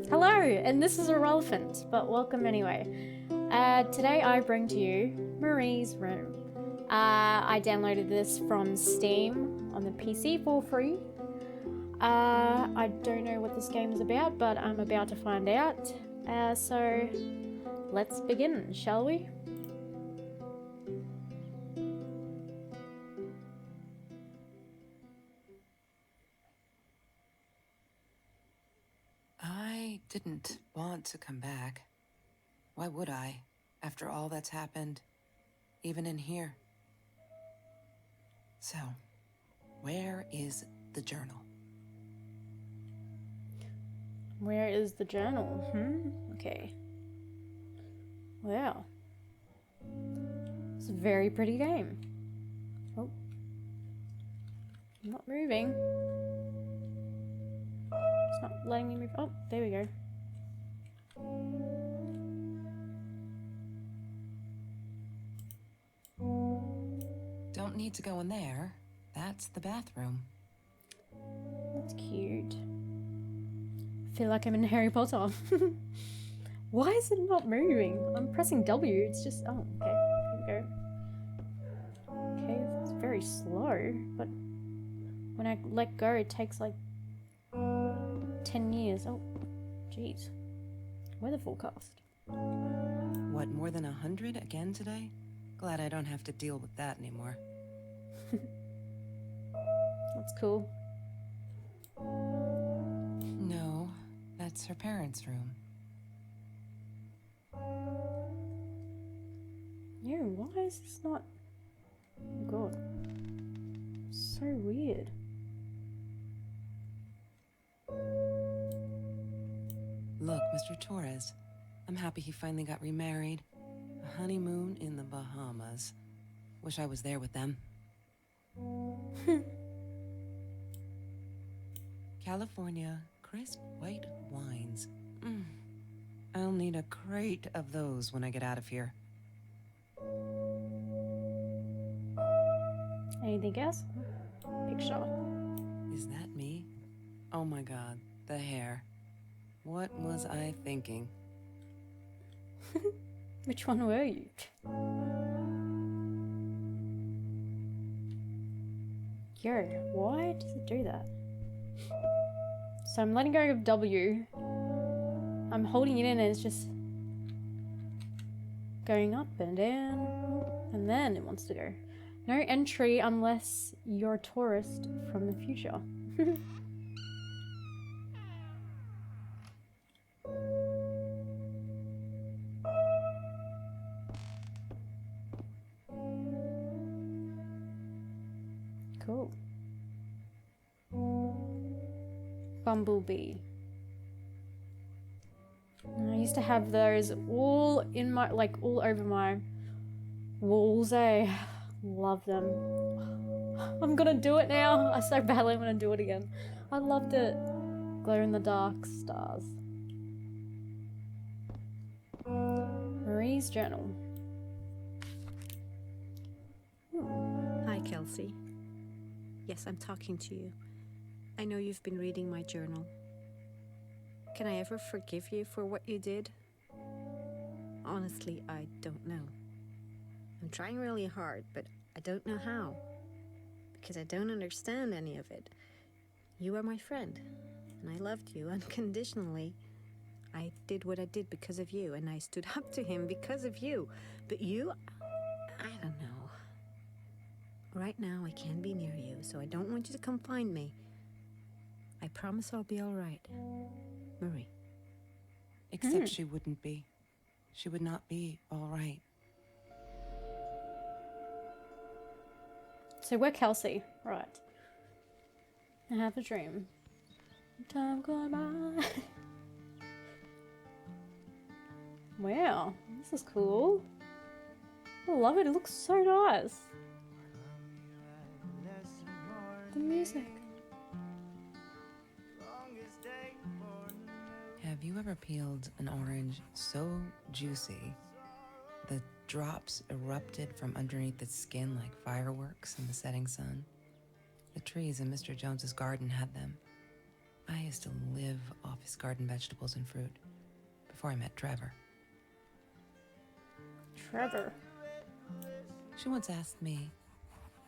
Hello, and this is irrelevant, but welcome anyway. Today I bring to you Marie's Room. I downloaded this from Steam on the PC for free. I don't know what this game is about, but I'm about to find out. So let's begin, shall we? I didn't want to come back. Why would I, after all that's happened, even in here? So, where is the journal? Where is the journal? Okay. Wow. It's a very pretty game. Oh. I'm not moving. It's not letting me move. Oh, there we go. Don't need to go in there. That's the bathroom. That's cute. I feel like I'm in Harry Potter. Why is it not moving? I'm pressing W. It's just... Oh, okay. Here we go. Okay, it's very slow, but when I let go, it takes like 10 years. Oh, jeez. Weather forecast. What, more than 100 again today? Glad I don't have to deal with that anymore. That's cool. No, that's her parents' room. Yeah, why is this not... Oh god. So weird. Look, Mr. Torres. I'm happy he finally got remarried. A honeymoon in the Bahamas. Wish I was there with them. California, crisp white wines. I'll need a crate of those when I get out of here. Anything else? Picture. Is that me? Oh my god, the hair. What was I thinking? Which one were you? Yo, why does it do that? So I'm letting go of W. I'm holding it in and it's just going up and down. And then it wants to go. No entry unless you're a tourist from the future. Cool. Bumblebee. I used to have those all in my, like, all over my walls. I love them. I'm gonna do it now. I so badly want to do it again. I loved it. Glow in the dark stars. Marie's journal. Hi, Kelsey. Yes, I'm talking to you. I know you've been reading my journal. Can I ever forgive you for what you did? Honestly, I don't know. I'm trying really hard, but I don't know how. Because I don't understand any of it. You are my friend, and I loved you unconditionally. I did what I did because of you, and I stood up to him because of you. But you, I don't know. Right now, I can't be near you, so I don't want you to come find me. I promise I'll be all right. Marie. Except she wouldn't be. She would not be all right. So we're Kelsey, right? I have a dream. Time gone by. Wow, this is cool. I love it. It looks so nice. The music. Have you ever peeled an orange so juicy the drops erupted from underneath its skin like fireworks in the setting sun? The trees in Mr. Jones's garden had them. I used to live off his garden vegetables and fruit before I met Trevor. Trevor. She once asked me,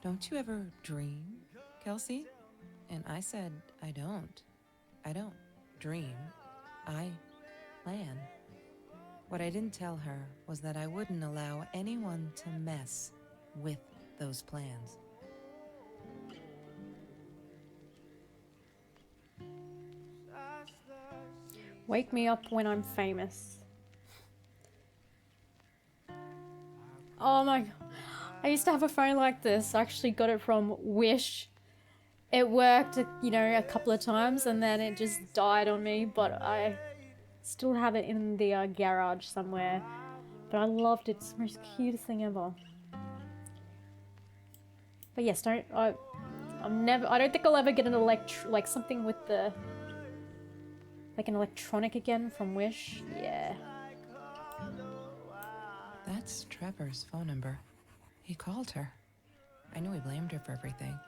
"Don't you ever dream, Kelsey?" And I said, I don't. I don't dream. I plan. What I didn't tell her was that I wouldn't allow anyone to mess with those plans. Wake me up when I'm famous. Oh my god. I used to have a phone like this. I actually got it from Wish. It worked, you know, a couple of times and then it just died on me, but I still have it in the garage somewhere. But I loved it. It's the most cutest thing ever. But yes, I don't think I'll ever get an something with the, like an electronic again from Wish. Yeah. That's Trevor's phone number. He called her. I knew he blamed her for everything,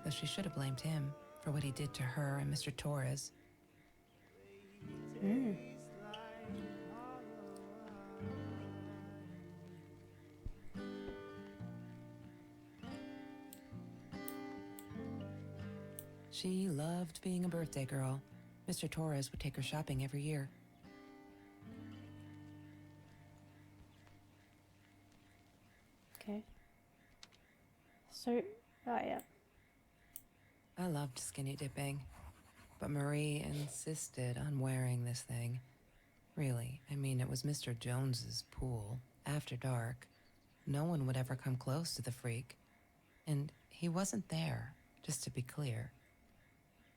though she should have blamed him for what he did to her and Mr. Torres. She loved being a birthday girl. Mr. Torres would take her shopping every year. Okay. So, oh yeah. I loved skinny dipping, but Marie insisted on wearing this thing. Really, I mean, it was Mr. Jones's pool, after dark. No one would ever come close to the freak. And he wasn't there, just to be clear.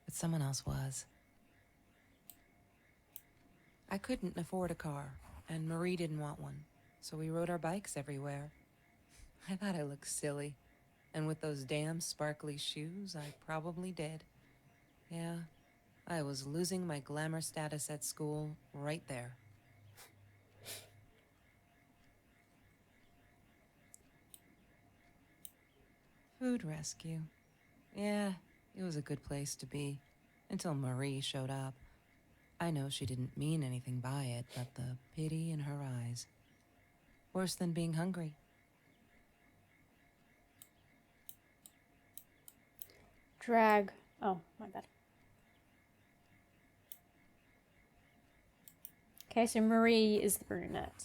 But someone else was. I couldn't afford a car, and Marie didn't want one, so we rode our bikes everywhere. I thought I looked silly, and with those damn sparkly shoes, I probably did. Yeah, I was losing my glamour status at school right there. Food rescue. Yeah, it was a good place to be, until Marie showed up. I know she didn't mean anything by it, but the pity in her eyes. Worse than being hungry. Drag. Oh, my bad. Okay, so Marie is the brunette.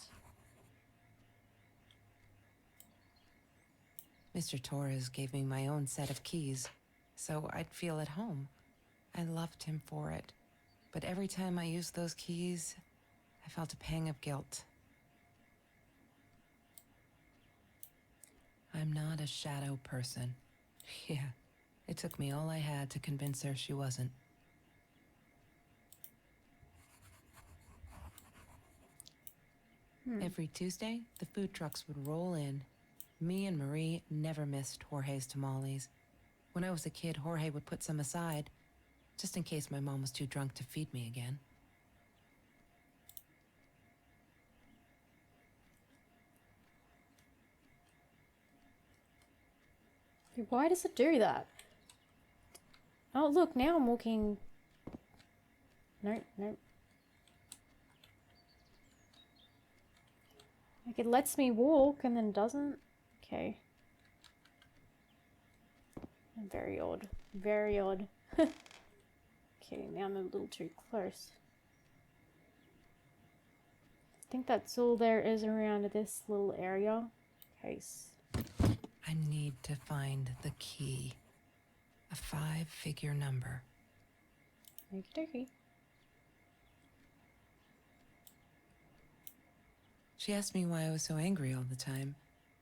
Mr. Torres gave me my own set of keys, so I'd feel at home. I loved him for it, but every time I used those keys, I felt a pang of guilt. I'm not a shadow person. Yeah, it took me all I had to convince her she wasn't. Every Tuesday, the food trucks would roll in. Me and Marie never missed Jorge's tamales. When I was a kid, Jorge would put some aside, just in case my mom was too drunk to feed me again. Why does it do that? Oh, look, now I'm walking... No, no. Like, it lets me walk and then doesn't? Okay. Very odd. Very odd. Okay, now I'm a little too close. I think that's all there is around this little area. Case. I need to find the key. A 5-figure number. Okie dokie. She asked me why I was so angry all the time,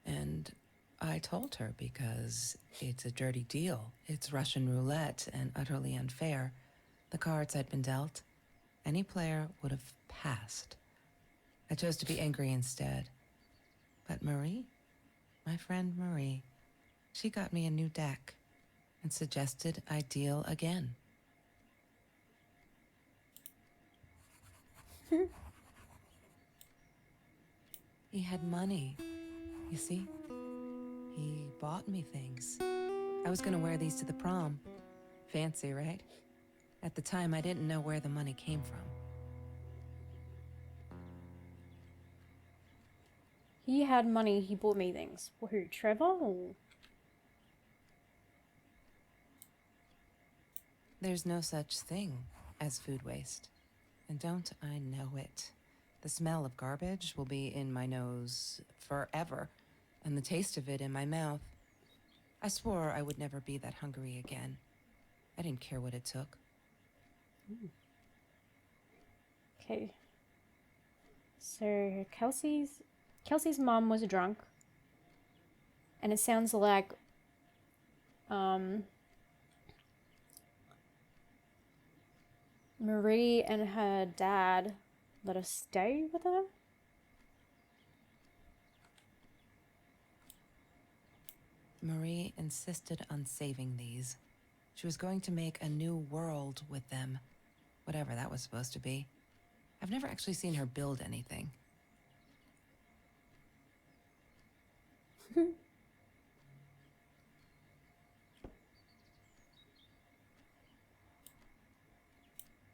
and I told her because it's a dirty deal. It's Russian roulette and utterly unfair. The cards I'd been dealt, any player would have passed. I chose to be angry instead. But Marie, my friend Marie, she got me a new deck and suggested I deal again. He had money, you see? He bought me things. I was gonna wear these to the prom. Fancy, right? At the time, I didn't know where the money came from. He had money, he bought me things. Who, Trevor? Or... There's no such thing as food waste. And don't I know it? The smell of garbage will be in my nose forever, and the taste of it in my mouth. I swore I would never be that hungry again. I didn't care what it took. Okay. So Kelsey's mom was drunk. And it sounds like Marie and her dad let her stay with her. Marie insisted on saving these. She was going to make a new world with them, whatever that was supposed to be. I've never actually seen her build anything.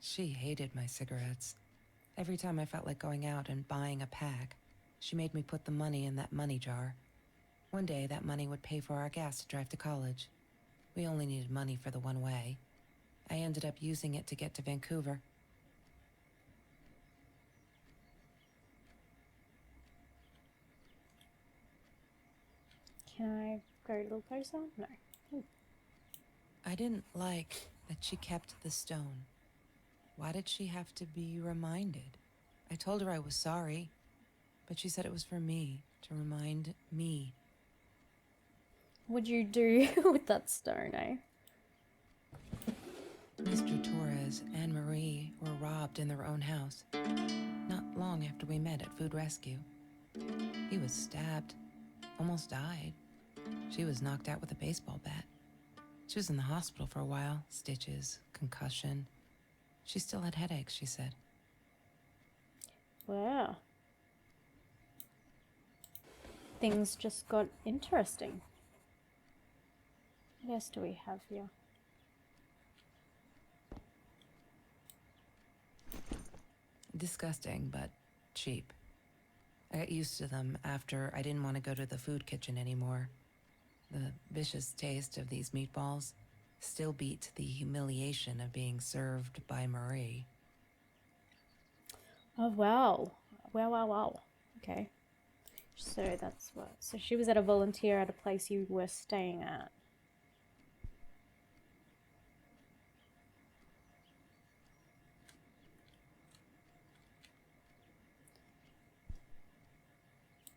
She hated my cigarettes. Every time I felt like going out and buying a pack, she made me put the money in that money jar. One day, that money would pay for our gas to drive to college. We only needed money for the one way. I ended up using it to get to Vancouver. Can I go a little closer? No. I didn't like that she kept the stone. Why did she have to be reminded? I told her I was sorry, but she said it was for me, to remind me. What'd you do with that stone, eh? Mr. Torres and Marie were robbed in their own house, not long after we met at Food Rescue. He was stabbed, almost died. She was knocked out with a baseball bat. She was in the hospital for a while, stitches, concussion. She still had headaches, she said. Wow. Things just got interesting. What else do we have here? Disgusting, but cheap. I got used to them after I didn't want to go to the food kitchen anymore. The vicious taste of these meatballs still beat the humiliation of being served by Marie. Oh, wow. Wow. Okay. So that's what. So she was at a volunteer at a place you were staying at.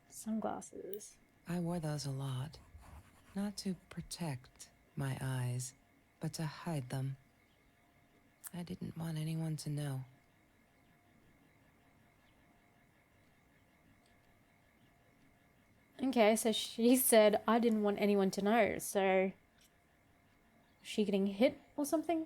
Sunglasses. I wore those a lot. Not to protect my eyes, but to hide them. I didn't want anyone to know. Okay, so she said I didn't want anyone to know, so... Was she getting hit or something?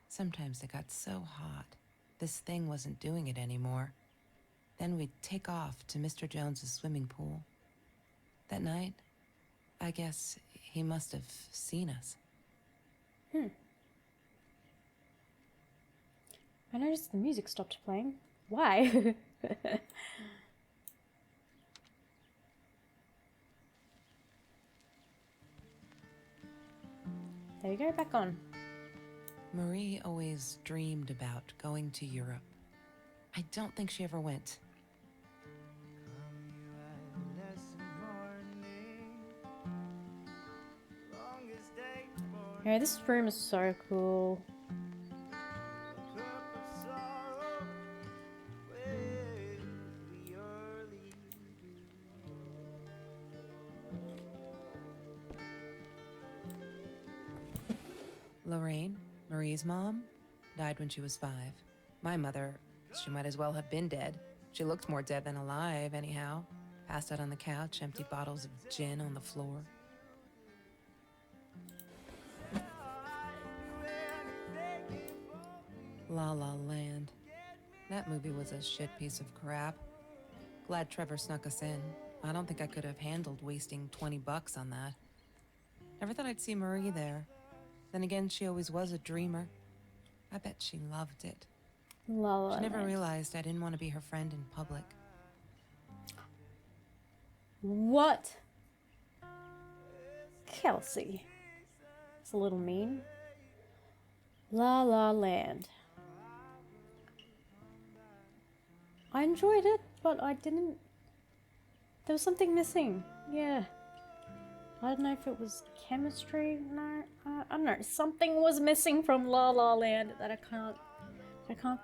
Sometimes it got so hot, this thing wasn't doing it anymore. Then we'd take off to Mr. Jones's swimming pool. That night, I guess he must have seen us. I noticed the music stopped playing. Why? There you go, back on. Marie always dreamed about going to Europe. I don't think she ever went. Yeah, this room is so cool. Lorraine, Marie's mom, died when she was 5. My mother, she might as well have been dead. She looked more dead than alive, anyhow. Passed out on the couch, empty bottles of gin on the floor. La La Land. That movie was a shit piece of crap. Glad Trevor snuck us in. I don't think I could have handled wasting $20 on that. Never thought I'd see Marie there. Then again, she always was a dreamer. I bet she loved it. La La She never Land. realized I didn't want to be her friend in public. What? Kelsey. It's a little mean. La La Land. I enjoyed it, but I didn't... There was something missing. Yeah. I don't know if it was chemistry. No, I don't know. Something was missing from La La Land that I can't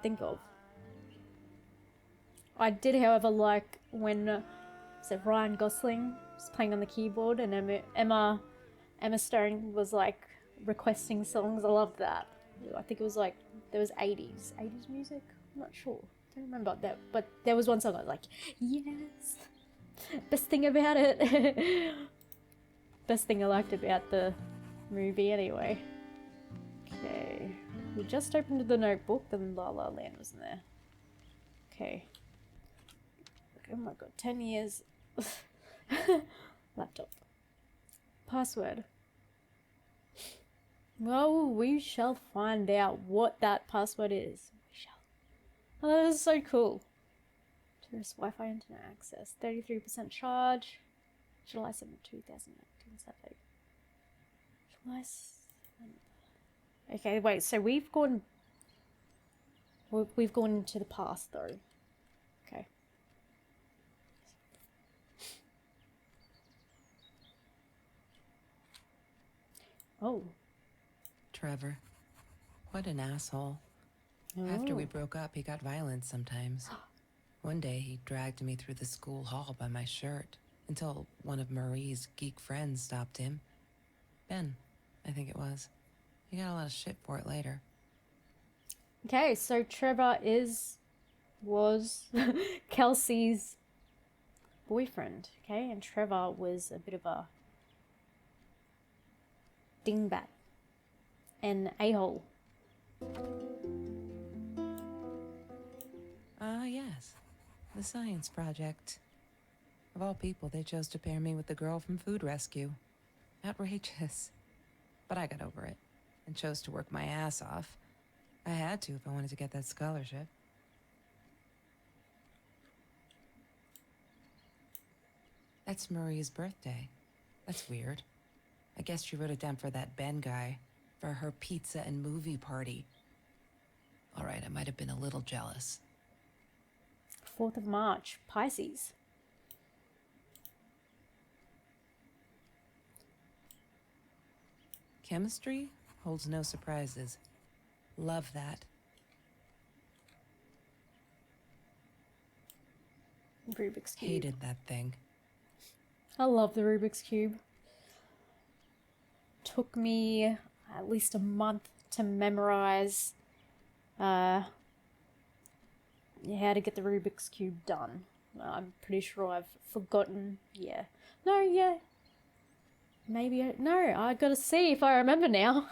think of. I did, however, like when Ryan Gosling was playing on the keyboard and Emma Stone was like requesting songs. I loved that. I think it was like there was 80s music. I'm not sure. I don't remember that, but there was one song I was like, yes. Best thing about it. Best thing I liked about the movie anyway. Okay. We just opened the notebook, then La La Land was in there. Okay. Oh my god, 10 years. Laptop. Password. Well, we shall find out what that password is. We shall. Oh, that is so cool. Tourist Wi-Fi internet access. 33% charge. July 7, 2019. Saturday. July 7. Okay, wait. So we've gone into the past though. Okay. Oh. Trevor. What an asshole. After we broke up, he got violent sometimes. One day, he dragged me through the school hall by my shirt until one of Marie's geek friends stopped him. Ben, I think it was. He got a lot of shit for it later. Okay, so Trevor was Kelsey's boyfriend, okay? And Trevor was a bit of a dingbat. An a-hole. Ah, yes. The science project. Of all people, they chose to pair me with the girl from Food Rescue. Outrageous. But I got over it and chose to work my ass off. I had to if I wanted to get that scholarship. That's Marie's birthday. That's weird. I guess she wrote it down for that Ben guy, for her pizza and movie party. All right, I might have been a little jealous. 4th of March, Pisces. Chemistry holds no surprises. Love that. Rubik's Cube. Hated that thing. I love the Rubik's Cube. Took me at least a month to memorize how to get the Rubik's Cube done. I'm pretty sure I've forgotten. Yeah. No, yeah. Maybe no, I gotta see if I remember now.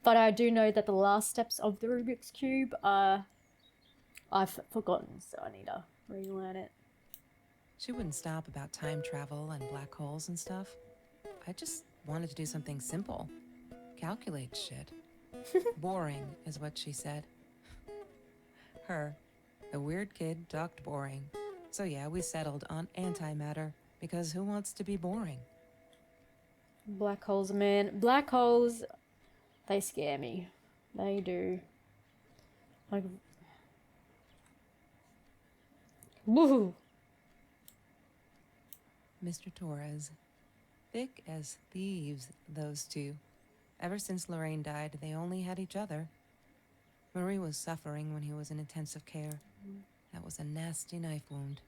But I do know that the last steps of the Rubik's Cube I've forgotten, so I need to relearn it. She wouldn't stop about time travel and black holes and stuff. I just wanted to do something simple. Calculate shit. Boring is what she said. Her, the weird kid, talked boring. So yeah, we settled on antimatter, because who wants to be boring? Black holes, man. Black holes, they scare me. They do. Like, woohoo! Mr. Torres. Thick as thieves, those two. Ever since Lorraine died, they only had each other. Marie was suffering when he was in intensive care. That was a nasty knife wound.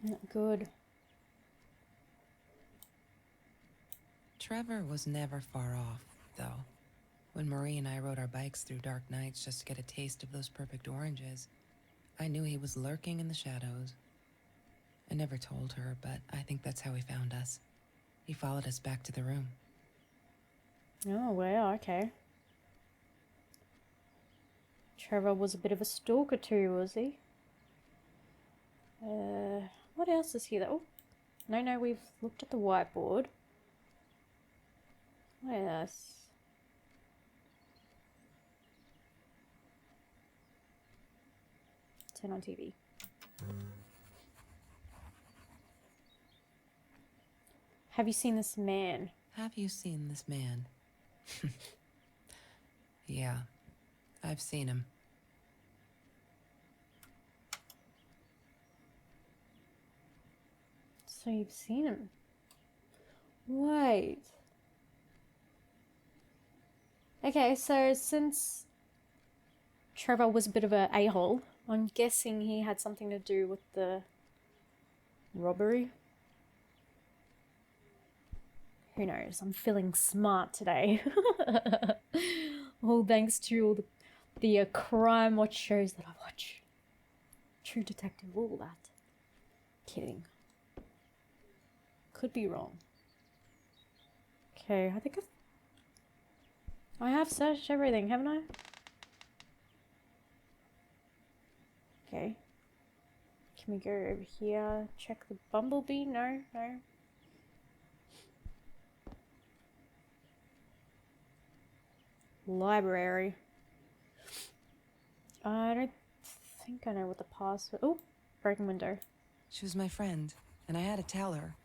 Not good. Trevor was never far off, though. When Marie and I rode our bikes through dark nights just to get a taste of those perfect oranges, I knew he was lurking in the shadows. I never told her, but I think that's how he found us. He followed us back to the room. Oh, well, okay. Trevor was a bit of a stalker too, was he? What else is here? Oh, no, we've looked at the whiteboard. What else? Turn on TV. Have you seen this man? Have you seen this man? Yeah, I've seen him. So you've seen him? Wait. Okay, so since Trevor was a bit of a a-hole, I'm guessing he had something to do with the robbery. Who knows? I'm feeling smart today. All thanks to all the crime watch shows that I watch. True Detective, all that. Kidding. Could be wrong. Okay, I think I have searched everything, haven't I? Okay. Can we go over here? Check the bumblebee? No. Library. I don't think I know what the password. Oh, broken window. She was my friend, and I had to tell her.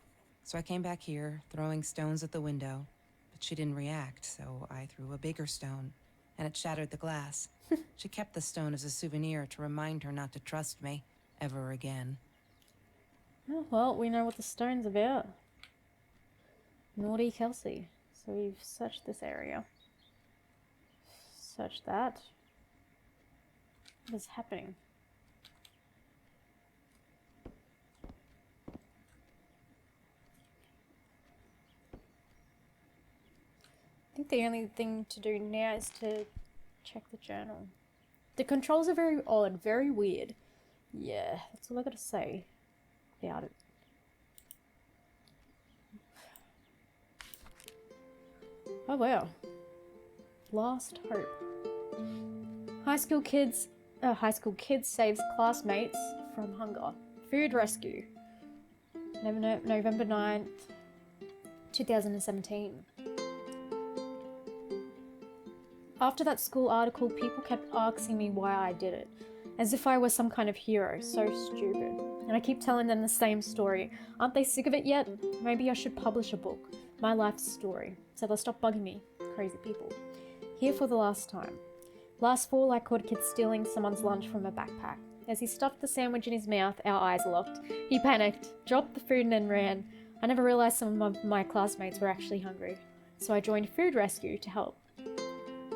So I came back here, throwing stones at the window. But she didn't react, so I threw a bigger stone, and it shattered the glass. She kept the stone as a souvenir to remind her not to trust me ever again. Oh, well, we know what the stone's about. Naughty Kelsey. So we've searched this area. Search that. What is happening? I think the only thing to do now is to check the journal. The controls are very odd, very weird. Yeah, that's all I gotta say about it. Oh wow. Last hope. High school kid saves classmates from hunger. Food rescue. November 9th, 2017. After that school article, people kept asking me why I did it, as if I was some kind of hero. So stupid. And I keep telling them the same story. Aren't they sick of it yet? Maybe I should publish a book. My life story. So they'll stop bugging me. Crazy people. Here for the last time. Last fall, I caught a kid stealing someone's lunch from a backpack. As he stuffed the sandwich in his mouth, our eyes locked. He panicked, dropped the food and then ran. I never realized some of my classmates were actually hungry. So I joined Food Rescue to help.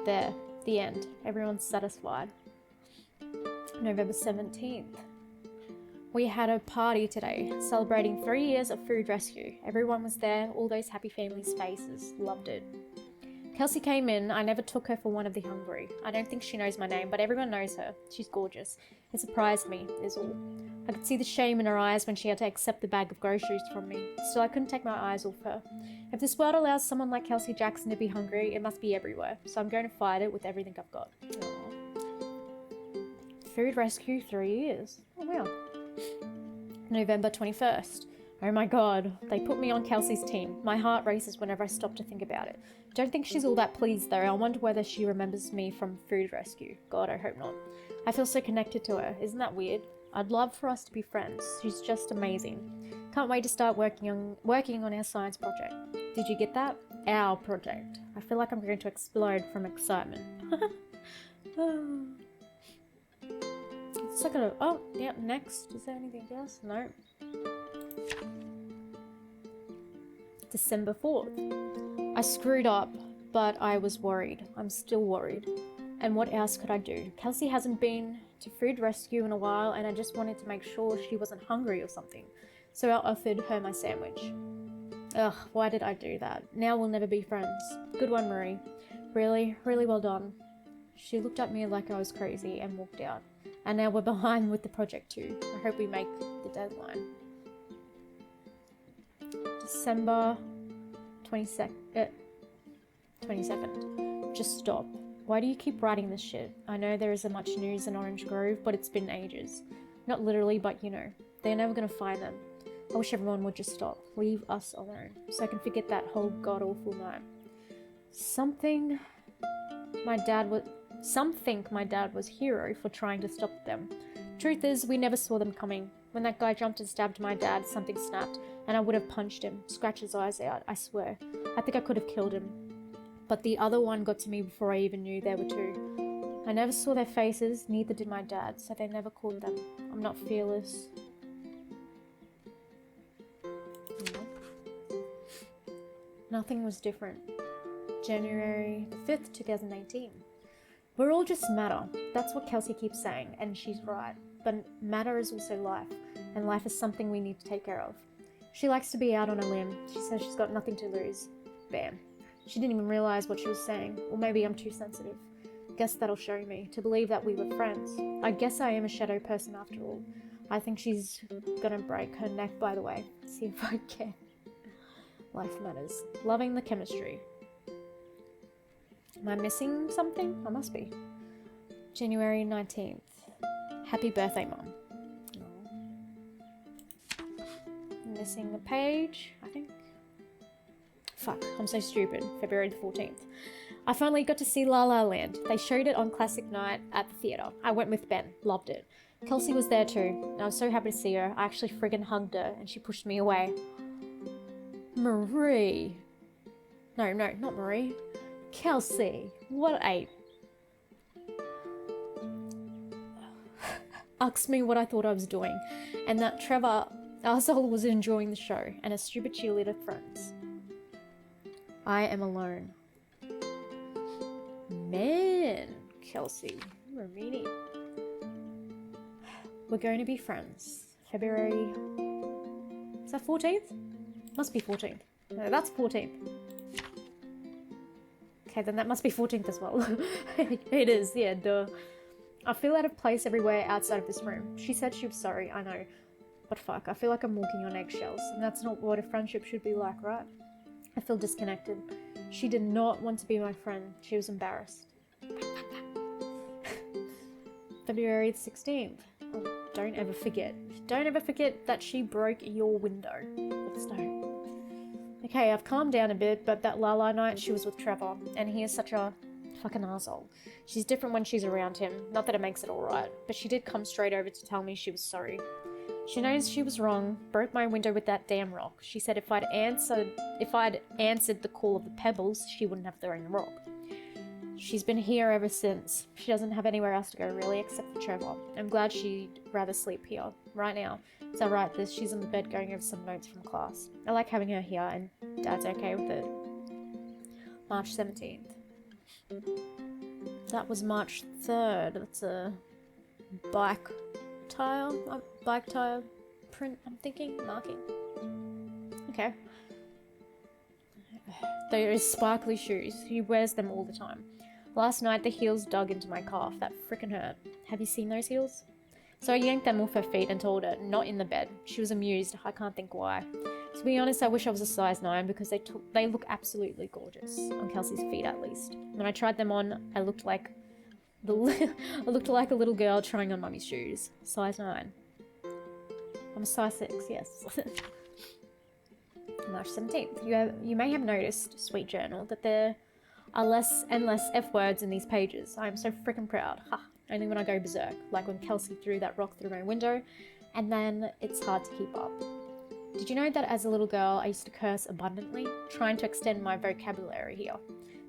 There. The end. Everyone's satisfied. November 17th. We had a party today, celebrating 3 years of Food Rescue. Everyone was there, all those happy families' faces. Loved it. Kelsey came in. I never took her for one of the hungry. I don't think she knows my name, but everyone knows her. She's gorgeous. It surprised me, is all. I could see the shame in her eyes when she had to accept the bag of groceries from me. Still, I couldn't take my eyes off her. If this world allows someone like Kelsey Jackson to be hungry, it must be everywhere. So I'm going to fight it with everything I've got. Aww. Food Rescue 3 years. Oh wow. November 21st. Oh my god, they put me on Kelsey's team. My heart races whenever I stop to think about it. Don't think she's all that pleased though. I wonder whether she remembers me from Food Rescue. God, I hope not. I feel so connected to her. Isn't that weird? I'd love for us to be friends. She's just amazing. Can't wait to start working on our science project. Did you get that? Our project. I feel like I'm going to explode from excitement. It's like oh, yeah, next. Is there anything else? No. December 4th. I screwed up, but I was worried. I'm still worried. And what else could I do? Kelsey hasn't been to Food Rescue in a while, and I just wanted to make sure she wasn't hungry or something. So I offered her my sandwich. Ugh, why did I do that? Now we'll never be friends. Good one, Marie. Really, really well done. She looked at me like I was crazy and walked out. And now we're behind with the project too. I hope we make the deadline. December 22nd. Just stop. Why do you keep writing this shit? I know there isn't much news in Orange Grove, but it's been ages. Not literally, but you know. They're never gonna find them. I wish everyone would just stop. Leave us alone. So I can forget that whole god-awful night. Some think my dad was hero for trying to stop them. Truth is, we never saw them coming. When that guy jumped and stabbed my dad, something snapped, and I would have punched him, scratched his eyes out, I swear. I think I could have killed him. But the other one got to me before I even knew there were two. I never saw their faces, neither did my dad, so they never called them. I'm not fearless. Nothing was different. January the 5th, 2018. We're all just matter. That's what Kelsey keeps saying, and she's right. But matter is also life, and life is something we need to take care of. She likes to be out on a limb. She says she's got nothing to lose. Bam. She didn't even realize what she was saying, or maybe I'm too sensitive. Guess that'll show me, to believe that we were friends. I guess I am a shadow person after all. I think she's gonna break her neck, by the way. See if I can. Life matters. Loving the chemistry. Am I missing something? I must be. January 19th. Happy birthday, Mum. Missing a page, I think. Fuck, I'm so stupid. February the 14th. I finally got to see La La Land. They showed it on classic night at the theatre. I went with Ben. Loved it. Kelsey was there too. And I was so happy to see her. I actually friggin' hugged her and she pushed me away. Marie. No, not Marie. Kelsey. What a... Asked me what I thought I was doing. And that Trevor arsehole was enjoying the show. And his stupid cheerleader friends. I am alone. Man, Kelsey, you're a meanie. We're going to be friends. February... Is that 14th? Must be 14th. No, that's 14th. Okay, then that must be 14th as well. It is, yeah, duh. I feel out of place everywhere outside of this room. She said she was sorry, I know. But fuck, I feel like I'm walking on eggshells. And that's not what a friendship should be like, right? I feel disconnected. She did not want to be my friend. She was embarrassed. February 16th. Oh, don't ever forget. Don't ever forget that she broke your window. Let's don't. Okay, I've calmed down a bit, but that Lala night she was with Trevor, and he is such a fucking asshole. She's different when she's around him. Not that it makes it alright, but she did come straight over to tell me she was sorry. She knows she was wrong, broke my window with that damn rock. She said if I'd answered the call of the pebbles, she wouldn't have thrown the rock. She's been here ever since. She doesn't have anywhere else to go really, except for Trevor. I'm glad she'd rather sleep here, right now. As I write this, she's in the bed going over some notes from class. I like having her here, and Dad's okay with it. March 17th. That was March 3rd. That's a bike tire print, I'm thinking, marking. Okay. Those sparkly shoes. He wears them all the time. Last night the heels dug into my calf. That frickin' hurt. Have you seen those heels? So I yanked them off her feet and told her, not in the bed. She was amused. I can't think why. To be honest, I wish I was a size 9 because they look absolutely gorgeous. On Kelsey's feet at least. When I tried them on, I looked like a little girl trying on mummy's shoes. Size 9. I'm a size 6, yes. March 17th. You may have noticed, sweet journal, that there are less and less F words in these pages. I am so freaking proud. Ha! Only when I go berserk, like when Kelsey threw that rock through my window, and then it's hard to keep up. Did you know that as a little girl I used to curse abundantly, trying to extend my vocabulary here?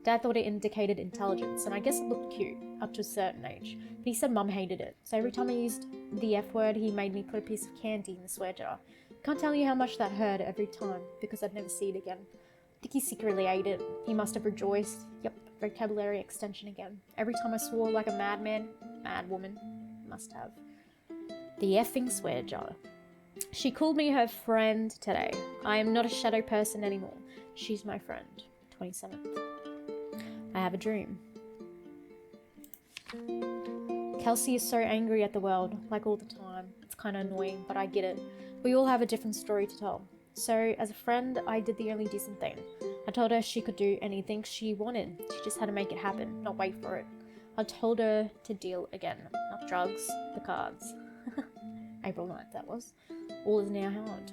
Dad thought it indicated intelligence, and I guess it looked cute, up to a certain age. But he said Mum hated it, so every time I used the F word, he made me put a piece of candy in the swear jar. Can't tell you how much that hurt every time, because I'd never see it again. I think he secretly ate it. He must have rejoiced. Yep, vocabulary extension again. Every time I swore like a madman, mad woman, must have. The effing swear jar. She called me her friend today. I am not a shadow person anymore. She's my friend. 27th. I have a dream. Kelsey is so angry at the world, like all the time. It's kind of annoying, but I get it. We all have a different story to tell. So, as a friend, I did the only decent thing. I told her she could do anything she wanted. She just had to make it happen, not wait for it. I told her to deal again. Not drugs, the cards. April 9th, that was. All is now hard.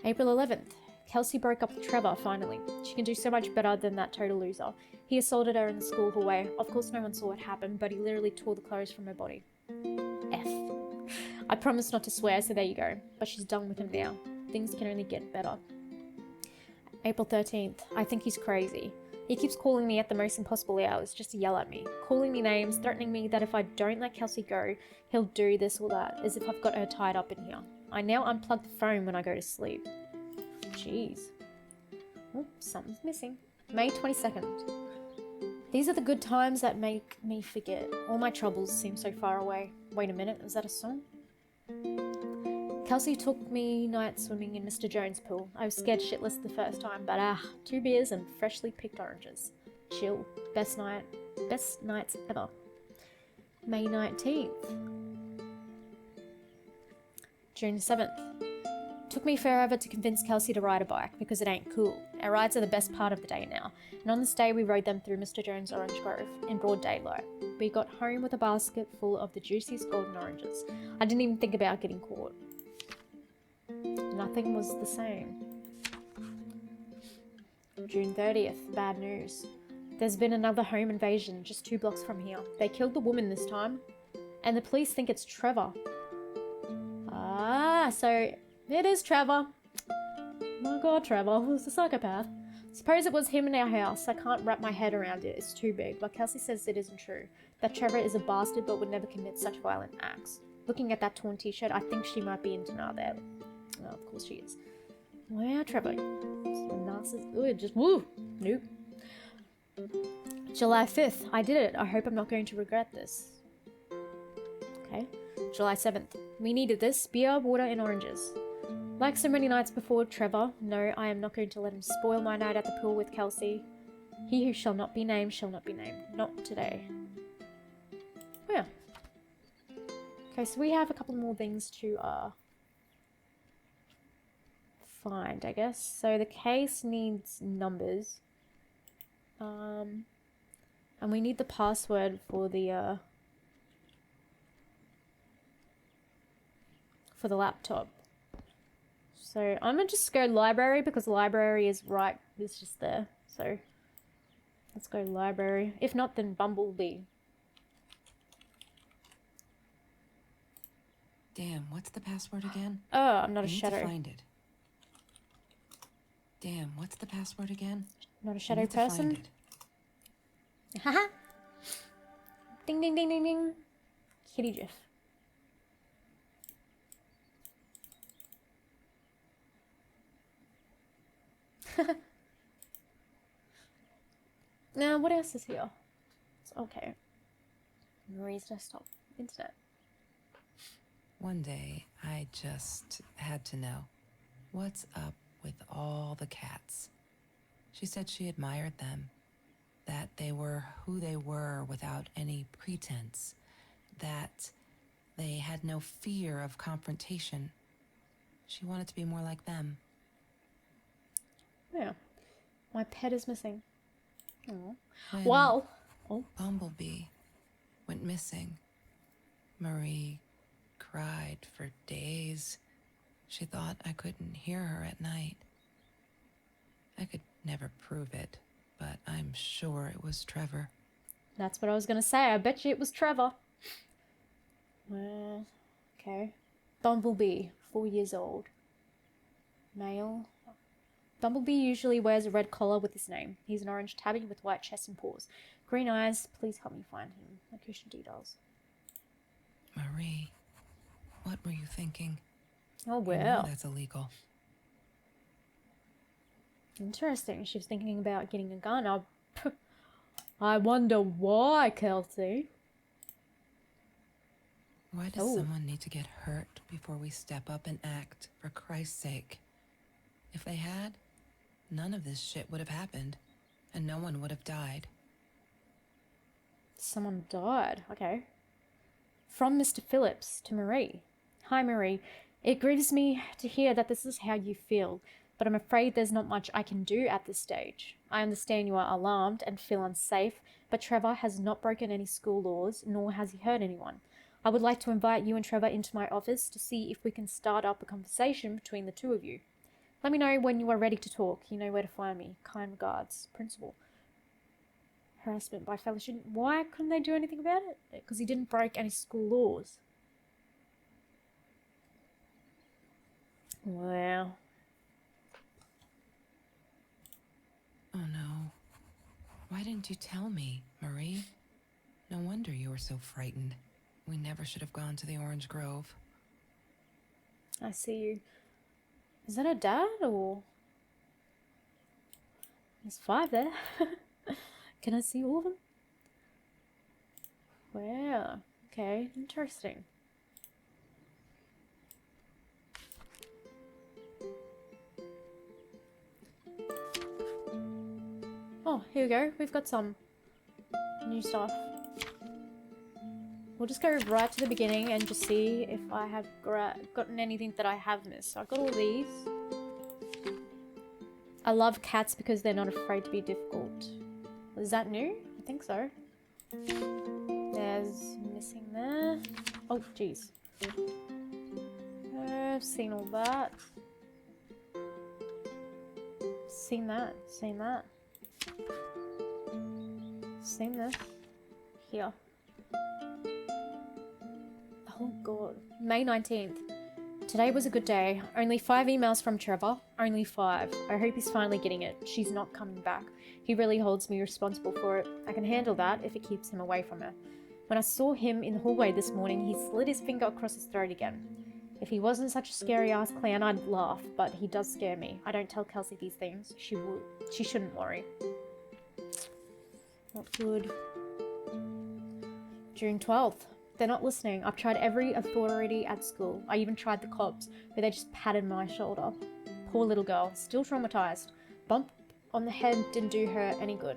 April 11th. Kelsey broke up with Trevor, finally. She can do so much better than that total loser. He assaulted her in the school hallway. Of course no one saw what happened, but he literally tore the clothes from her body. F. I promised not to swear, so there you go. But she's done with him now. Things can only get better. April 13th. I think he's crazy. He keeps calling me at the most impossible hours just to yell at me, calling me names, threatening me that if I don't let Kelsey go, he'll do this or that, as if I've got her tied up in here. I now unplug the phone when I go to sleep. Jeez. Oh, something's missing. May 22nd. These are the good times that make me forget. All my troubles seem so far away. Wait a minute, is that a song? Kelsey took me night swimming in Mr. Jones' pool. I was scared shitless the first time, but 2 beers and freshly picked oranges. Chill. Best nights ever. May 19th. June 7th. Took me forever to convince Kelsey to ride a bike because it ain't cool. Our rides are the best part of the day now. And on this day we rode them through Mr. Jones' Orange Grove in broad daylight. We got home with a basket full of the juiciest golden oranges. I didn't even think about getting caught. Nothing was the same. June 30th. Bad news. There's been another home invasion just 2 blocks from here. They killed the woman this time. And the police think it's Trevor. So it is Trevor. My god, Trevor was a psychopath. Suppose it was him in our house. I can't wrap my head around it. It's too big. But Kelsey says it isn't true. That Trevor is a bastard but would never commit such violent acts. Looking at that torn t-shirt, I think she might be in denial there. Oh, of course she is. Wow, Trevor. Narcissist. Ooh, just woo. Nope. July 5th. I did it. I hope I'm not going to regret this. Okay. July 7th. We needed this. Beer, water, and oranges. Like so many nights before, Trevor, no, I am not going to let him spoil my night at the pool with Kelsey. He who shall not be named shall not be named. Not today. Yeah. Okay, so we have a couple more things to find, I guess. So the case needs numbers. And we need the password for the laptop. So I'm gonna just go library because library is right. It's just there. So let's go library. If not, then Bumblebee. Damn, what's the password again? Oh, I'm not I a need shadow. to find it. Damn, what's the password again? Not a I shadow need to find person. it. Haha. Ding ding ding ding ding. Kitty GIF. Now, what else is here? It's okay. Marie's desktop. Internet. One day, I just had to know what's up with all the cats. She said she admired them, that they were who they were without any pretense, that they had no fear of confrontation. She wanted to be more like them. Yeah. My pet is missing. Oh. When Well. Oh. Bumblebee went missing, Marie cried for days. She thought I couldn't hear her at night. I could never prove it, but I'm sure it was Trevor. That's what I was gonna say. I bet you it was Trevor. Okay. Bumblebee, 4 years old. Male. Bumblebee usually wears a red collar with his name. He's an orange tabby with white chest and paws. Green eyes. Please help me find him. Location details. Marie, what were you thinking? Oh, You know well. that's illegal. Interesting. She was thinking about getting a gun. I wonder why, Kelsey. Why does Oh. someone need to get hurt before we step up and act, for Christ's sake? If they had, none of this shit would have happened, and no one would have died. Someone died. Okay. From Mr. Phillips to Marie. Hi, Marie. It grieves me to hear that this is how you feel, but I'm afraid there's not much I can do at this stage. I understand you are alarmed and feel unsafe, but Trevor has not broken any school laws, nor has he hurt anyone. I would like to invite you and Trevor into my office to see if we can start up a conversation between the two of you. Let me know when you are ready to talk. You know where to find me. Kind regards, Principal. Harassment by fellow student. Why couldn't they do anything about it? Because he didn't break any school laws. Wow. Oh no. Why didn't you tell me, Marie? No wonder you were so frightened. We never should have gone to the Orange Grove. I see you. Is that a dad or? There's 5 there. Can I see all of them? Wow. Okay, interesting. Oh, here we go. We've got some new stuff. We'll just go right to the beginning and just see if I have gotten anything that I have missed. So I've got all these. I love cats because they're not afraid to be difficult. Is that new? I think so. There's missing there. Oh, jeez. I've seen all that. Seen that. Seen that. Seen this. Here. Oh god. May 19th. Today was a good day. Only 5 emails from Trevor. Only 5. I hope he's finally getting it. She's not coming back. He really holds me responsible for it. I can handle that if it keeps him away from her. When I saw him in the hallway this morning, he slid his finger across his throat again. If he wasn't such a scary ass clown, I'd laugh, but he does scare me. I don't tell Kelsey these things. She shouldn't worry. Not good. June 12th. They're not listening. I've tried every authority at school. I even tried the cops, but they just patted my shoulder. Poor little girl. Still traumatized. Bump on the head didn't do her any good.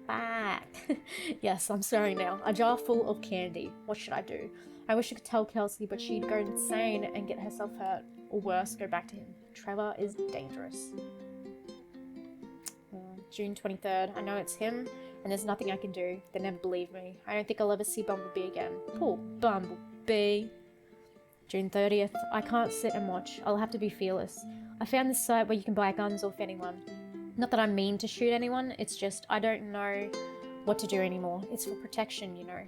Back. Yes, I'm sorry now. A jar full of candy. What should I do? I wish I could tell Kelsey, but she'd go insane and get herself hurt. Or worse, go back to him. Trevor is dangerous. June 23rd. I know it's him, and there's nothing I can do. They never believe me. I don't think I'll ever see Bumblebee again. Poor Bumblebee. June 30th. I can't sit and watch. I'll have to be fearless. I found this site where you can buy guns off anyone. Not that I mean to shoot anyone, it's just I don't know what to do anymore. It's for protection, you know.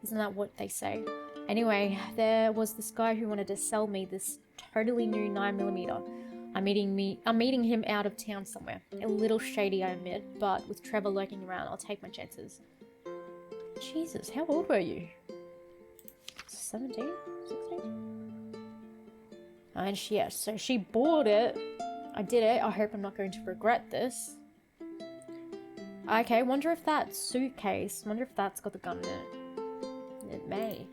Isn't that what they say? Anyway, there was this guy who wanted to sell me this totally new 9mm. I'm meeting him out of town somewhere. A little shady, I admit, but with Trevor lurking around, I'll take my chances. Jesus, how old were you? 17? 16? And so she bought it. I did it. I hope I'm not going to regret this. Okay, wonder if that suitcase, wonder if that's got the gun in it. It may.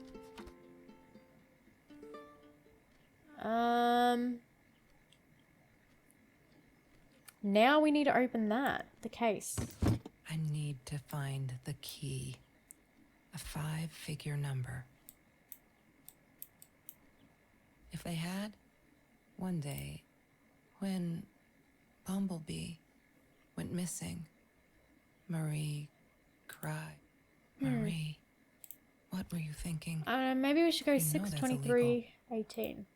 Now we need to open that, the case. I need to find the key. A 5-figure number. If they had, one day, when Bumblebee went missing, Marie cried. Marie, what were you thinking? Maybe we should go You know that's 62318.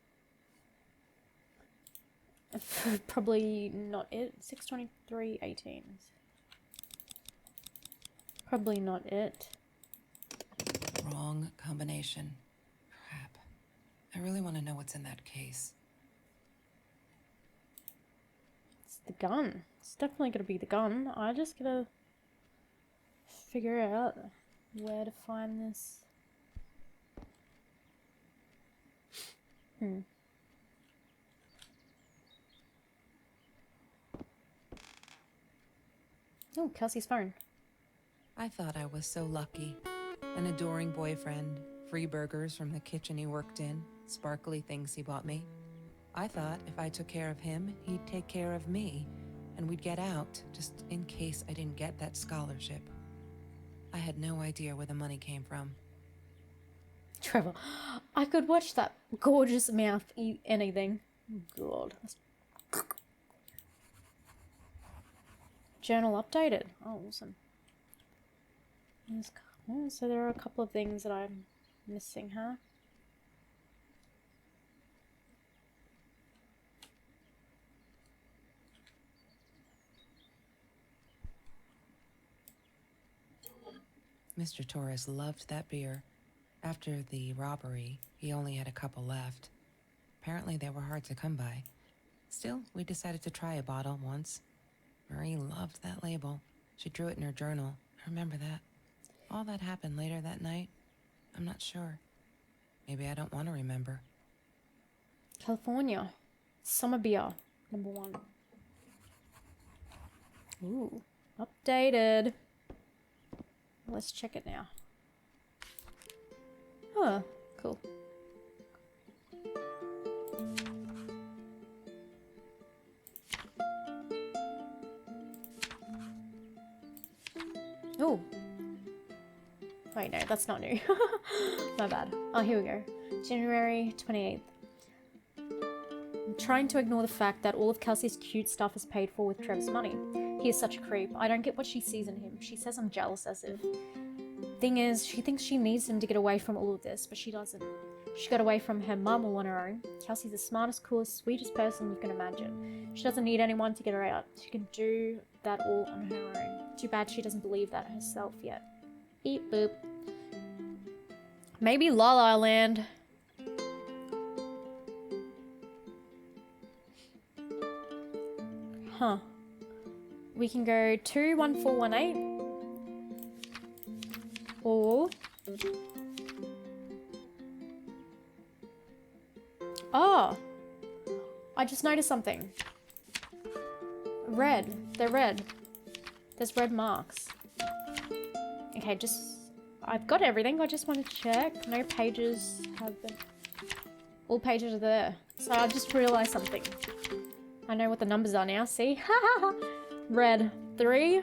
Probably not it. 62318. Probably not it. Wrong combination. Crap. I really want to know what's in that case. It's the gun. It's definitely gonna be the gun. I just gotta figure out where to find this. Oh, Kelsey's phone. I thought I was so lucky. An adoring boyfriend, free burgers from the kitchen he worked in, sparkly things he bought me. I thought if I took care of him, he'd take care of me, and we'd get out, just in case I didn't get that scholarship. I had no idea where the money came from. Trevor, I could watch that gorgeous mouth eat anything. God. Journal updated. Oh, awesome. So there are a couple of things that I'm missing, huh? Mr. Torres loved that beer. After the robbery, he only had a couple left. Apparently they were hard to come by. Still, we decided to try a bottle once. Marie loved that label. She drew it in her journal. I remember that. All that happened later that night, I'm not sure. Maybe I don't want to remember. California. Summer beer. Number 1. Ooh. Updated. Let's check it now. Huh. Cool. Oh. Wait, no, that's not new. My bad. Oh, here we go. January 28th. I'm trying to ignore the fact that all of Kelsey's cute stuff is paid for with Trev's money. He is such a creep. I don't get what she sees in him. She says I'm jealous as if. Thing is, she thinks she needs him to get away from all of this, but she doesn't. She got away from her mum all on her own. Kelsey's the smartest, coolest, sweetest person you can imagine. She doesn't need anyone to get her out. She can do that all on her own. Too bad she doesn't believe that herself yet. Beep boop. Maybe La La Land. Huh. We can go 21418. Or... Oh! I just noticed something. Red. They're red. There's red marks. Okay, just... I've got everything. I just want to check. No pages have been... All pages are there. So I just realized something. I know what the numbers are now. See? Red. 3,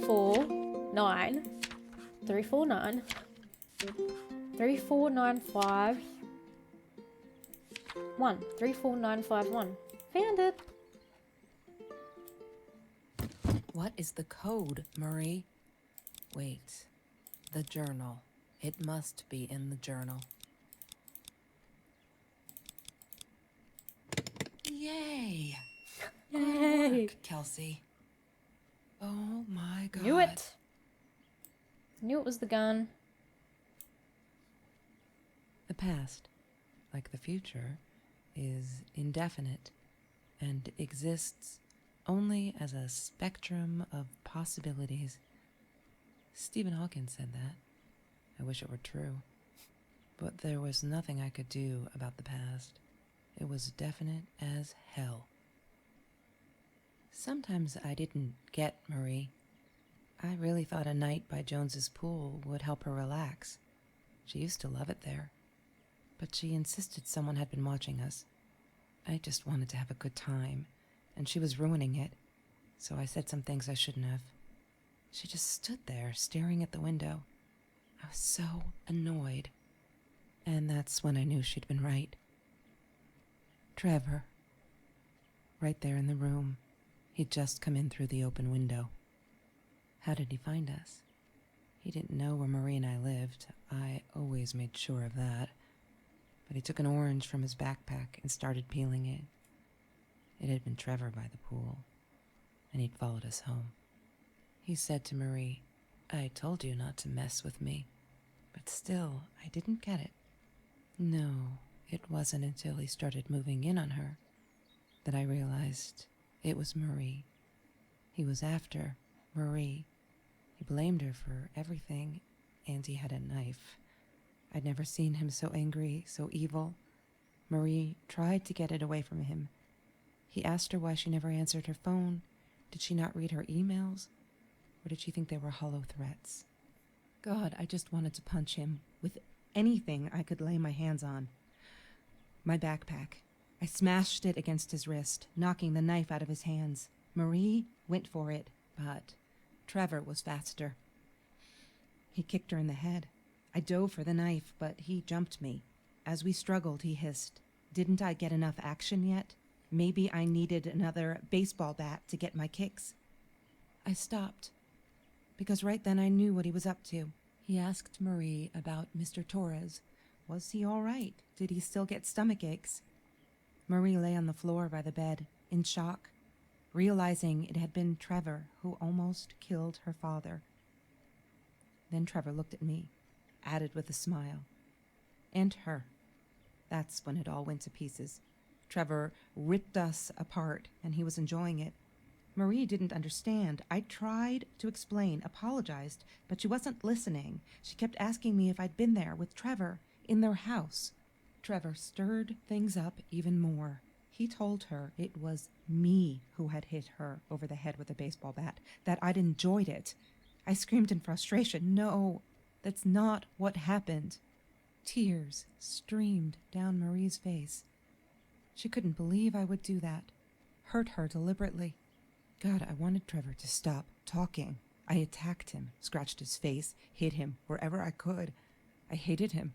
4, 9. 3, 4, 9. 3, 4, 9, 5. 1. 3, 4, 9, 5, 1. Found it. What is the code, Marie? Wait. The journal. It must be in the journal. Yay! Good Yay! work, Kelsey. Oh my god. Knew it. Knew it was the gun. The past, like the future, is indefinite and exists only as a spectrum of possibilities. Stephen Hawking said that. I wish it were true. But there was nothing I could do about the past. It was definite as hell. Sometimes I didn't get Marie. I really thought a night by Jones's pool would help her relax. She used to love it there. But she insisted someone had been watching us. I just wanted to have a good time, and she was ruining it, so I said some things I shouldn't have. She just stood there, staring at the window. I was so annoyed. And that's when I knew she'd been right. Trevor. Right there in the room. He'd just come in through the open window. How did he find us? He didn't know where Marie and I lived. I always made sure of that. But he took an orange from his backpack and started peeling it. It had been Trevor by the pool, and he'd followed us home. He said to Marie, "I told you not to mess with me." But still, I didn't get it. No, it wasn't until he started moving in on her that I realized it was Marie. He was after Marie. He blamed her for everything, and he had a knife. I'd never seen him so angry, so evil. Marie tried to get it away from him. He asked her why she never answered her phone. Did she not read her emails? Or did she think they were hollow threats? God, I just wanted to punch him with anything I could lay my hands on. My backpack. I smashed it against his wrist, knocking the knife out of his hands. Marie went for it, but Trevor was faster. He kicked her in the head. I dove for the knife, but he jumped me. As we struggled, he hissed, "Didn't I get enough action yet? Maybe I needed another baseball bat to get my kicks." I stopped, because right then I knew what he was up to. He asked Marie about Mr. Torres. Was he all right? Did he still get stomach aches? Marie lay on the floor by the bed, in shock, realizing it had been Trevor who almost killed her father. Then Trevor looked at me, added with a smile. And her. That's when it all went to pieces. Trevor ripped us apart, and he was enjoying it. Marie didn't understand. I tried to explain, apologized, but she wasn't listening. She kept asking me if I'd been there with Trevor, in their house. Trevor stirred things up even more. He told her it was me who had hit her over the head with a baseball bat, that I'd enjoyed it. I screamed in frustration, "No, that's not what happened." Tears streamed down Marie's face. She couldn't believe I would do that, hurt her deliberately. God, I wanted Trevor to stop talking. I attacked him, scratched his face, hit him wherever I could. I hated him.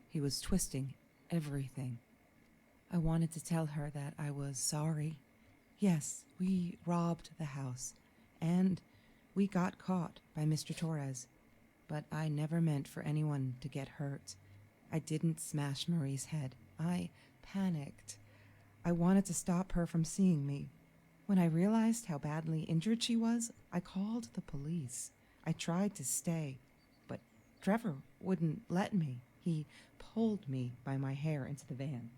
He was twisting everything. I wanted to tell her that I was sorry. Yes, we robbed the house, and we got caught by Mr. Torres, but I never meant for anyone to get hurt. I didn't smash Marie's head. I panicked. I wanted to stop her from seeing me. When I realized how badly injured she was, I called the police. I tried to stay, but Trevor wouldn't let me. He pulled me by my hair into the van.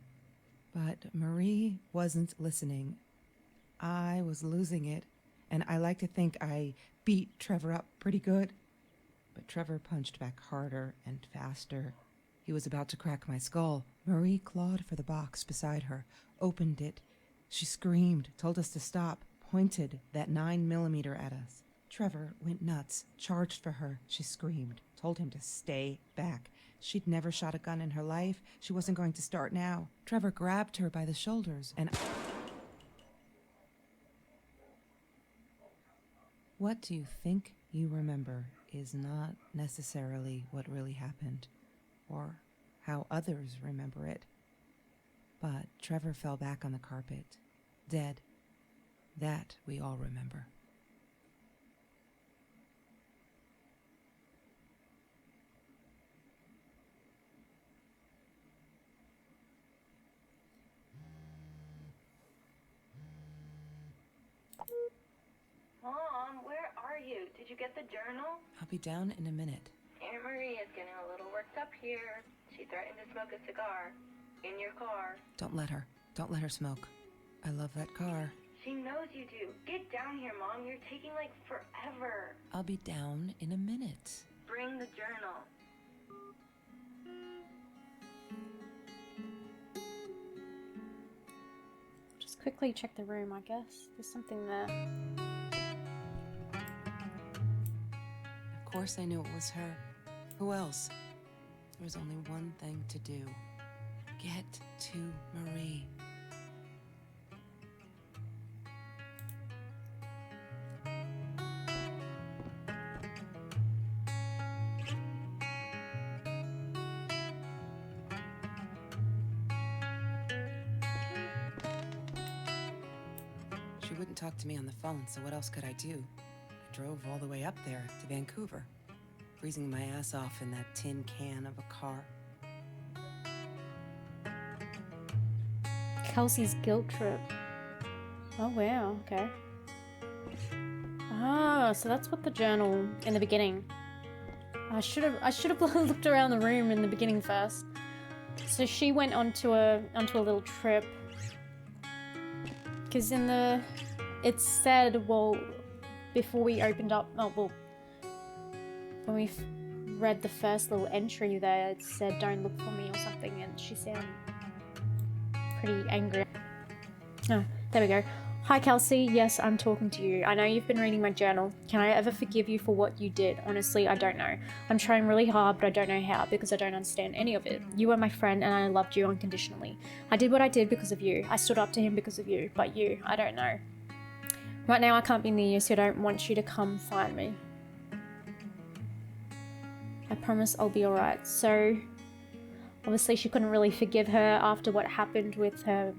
But Marie wasn't listening. I was losing it, and I like to think I beat Trevor up pretty good. But Trevor punched back harder and faster. He was about to crack my skull. Marie clawed for the box beside her, opened it. She screamed, told us to stop, pointed that 9mm at us. Trevor went nuts, charged for her. She screamed, told him to stay back. She'd never shot a gun in her life. She wasn't going to start now. Trevor grabbed her by the shoulders and... What do you think you remember is not necessarily what really happened, or how others remember it. But Trevor fell back on the carpet, dead. That we all remember. Mom, where are you? Did you get the journal? I'll be down in a minute. Aunt Marie is getting a little worked up here. She threatened to smoke a cigar. In your car. Don't let her. Don't let her smoke. I love that car. She knows you do. Get down here, Mom. You're taking, like, forever. I'll be down in a minute. Bring the journal. Just quickly check the room, I guess. There's something there. Of course I knew it was her. Who else? There was only one thing to do. Get to Marie. She wouldn't talk to me on the phone, so what else could I do? I drove all the way up there to Vancouver, freezing my ass off in that tin can of a car. Kelsey's guilt trip. Oh wow, okay. Ah, so that's what the journal in the beginning. I should have looked around the room in the beginning first. So she went onto a little trip. Because in the, it said, well, before we opened up, oh well, when we read the first little entry there, it said don't look for me or something, and she sounded pretty angry. Oh, there we go. Hi Kelsey, yes, I'm talking to you. I know you've been reading my journal. Can I ever forgive you for what you did? Honestly, I don't know. I'm trying really hard, but I don't know how because I don't understand any of it. You were my friend and I loved you unconditionally. I did what I did because of you. I stood up to him because of you, but you, I don't know. Right now I can't be near you, so I don't want you to come find me. I promise I'll be alright. So, obviously she couldn't really forgive her after what happened with her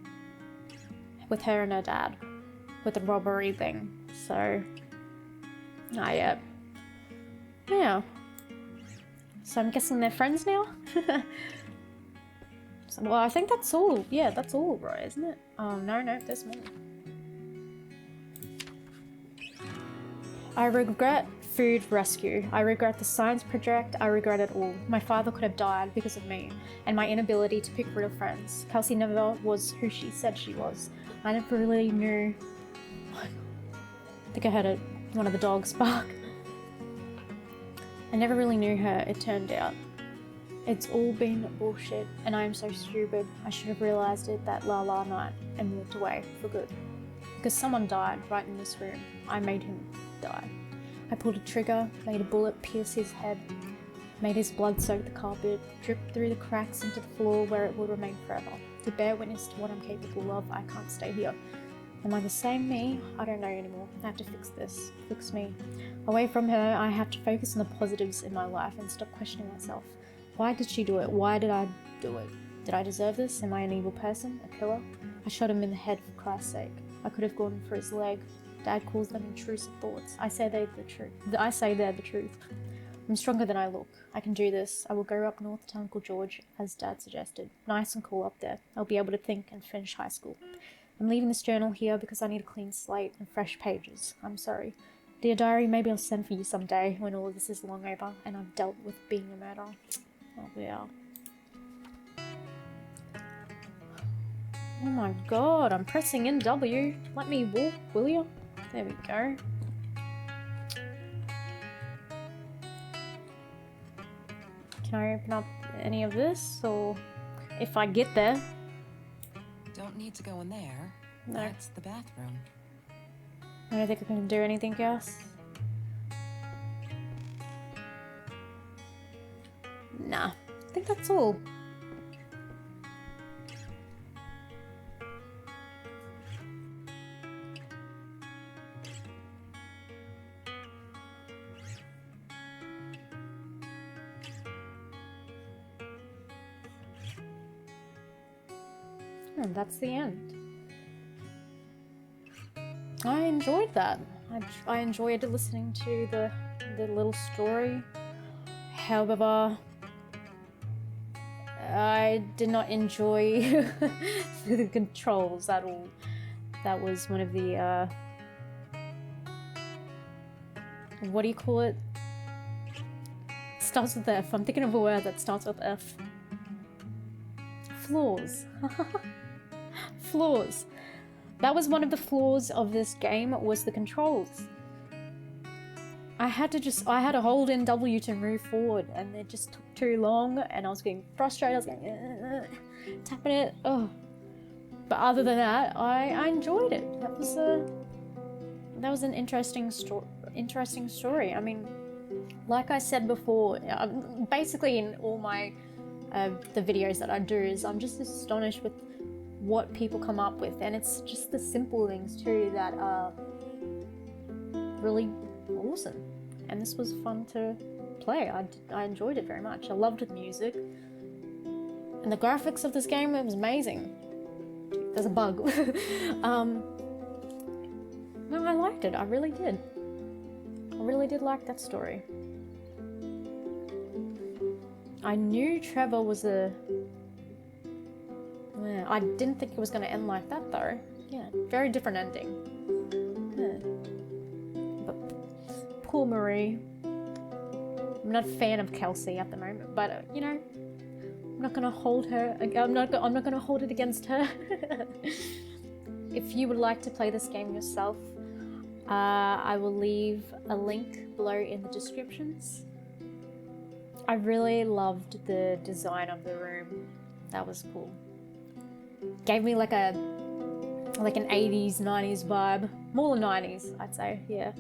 and her dad. With the robbery thing. So, yeah. So I'm guessing they're friends now? So, well, I think that's all. Yeah, that's all, right, isn't it? Oh, no, there's more. I regret food rescue. I regret the science project. I regret it all. My father could have died because of me and my inability to pick real friends. Kelsey never was who she said she was. I never really knew. I think I heard one of the dogs bark. I never really knew her, it turned out. It's all been bullshit, and I am so stupid. I should have realized it that la night and walked away for good. Because someone died right in this room. I made him die. I pulled a trigger, made a bullet pierce his head, made his blood soak the carpet, drip through the cracks into the floor where it will remain forever. To bear witness to what I'm capable of, I can't stay here. Am I the same me? I don't know anymore. I have to fix this. Fix me. Away from her, I have to focus on the positives in my life and stop questioning myself. Why did she do it? Why did I do it? Did I deserve this? Am I an evil person? A killer? I shot him in the head for Christ's sake. I could have gone for his leg. Dad calls them intrusive thoughts. I say they're the truth. I'm stronger than I look. I can do this. I will go up north to Uncle George, as Dad suggested. Nice and cool up there. I'll be able to think and finish high school. I'm leaving this journal here because I need a clean slate and fresh pages. I'm sorry. Dear diary, maybe I'll send for you someday when all of this is long over and I've dealt with being a murderer. Oh yeah. Oh my god, I'm pressing in W. Let me walk, will you? There we go. Can I open up any of this, or if I get there? Don't need to go in there. No. That's the bathroom. I don't think I can do anything else. Nah, I think that's all. And that's the end. I enjoyed that. I enjoyed listening to the little story. However, I did not enjoy the controls at all. That was one of the what do you call it? It starts with F. I'm thinking of a word that starts with F. Flaws. Flaws. That was one of the flaws of this game, was the controls. I had to hold in W to move forward, and it just took too long, and I was getting frustrated. I was going, tapping it. Oh. But other than that, I enjoyed it. That was an interesting story. I mean, like I said before, basically in all my the videos that I do, is I'm just astonished with what people come up with, and it's just the simple things too that are really awesome. And this was fun to play. I enjoyed it very much. I loved the music, and the graphics of this game, it was amazing. There's a bug. No, I liked it. I really did. I really did like that story. I knew Trevor was yeah, I didn't think it was going to end like that though. Yeah, very different ending. Yeah. But poor Marie. I'm not a fan of Kelsey at the moment, but you know, I'm not going to hold her. I'm not going to hold it against her. If you would like to play this game yourself, I will leave a link below in the descriptions. I really loved the design of the room. That was cool. Gave me like an 80s, 90s vibe. More than 90s, I'd say, yeah.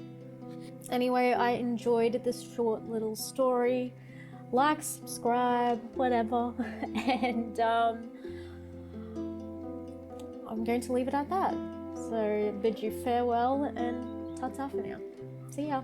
Anyway, I enjoyed this short little story. Like, subscribe, whatever. And I'm going to leave it at that. So bid you farewell and ta-ta for now. See ya.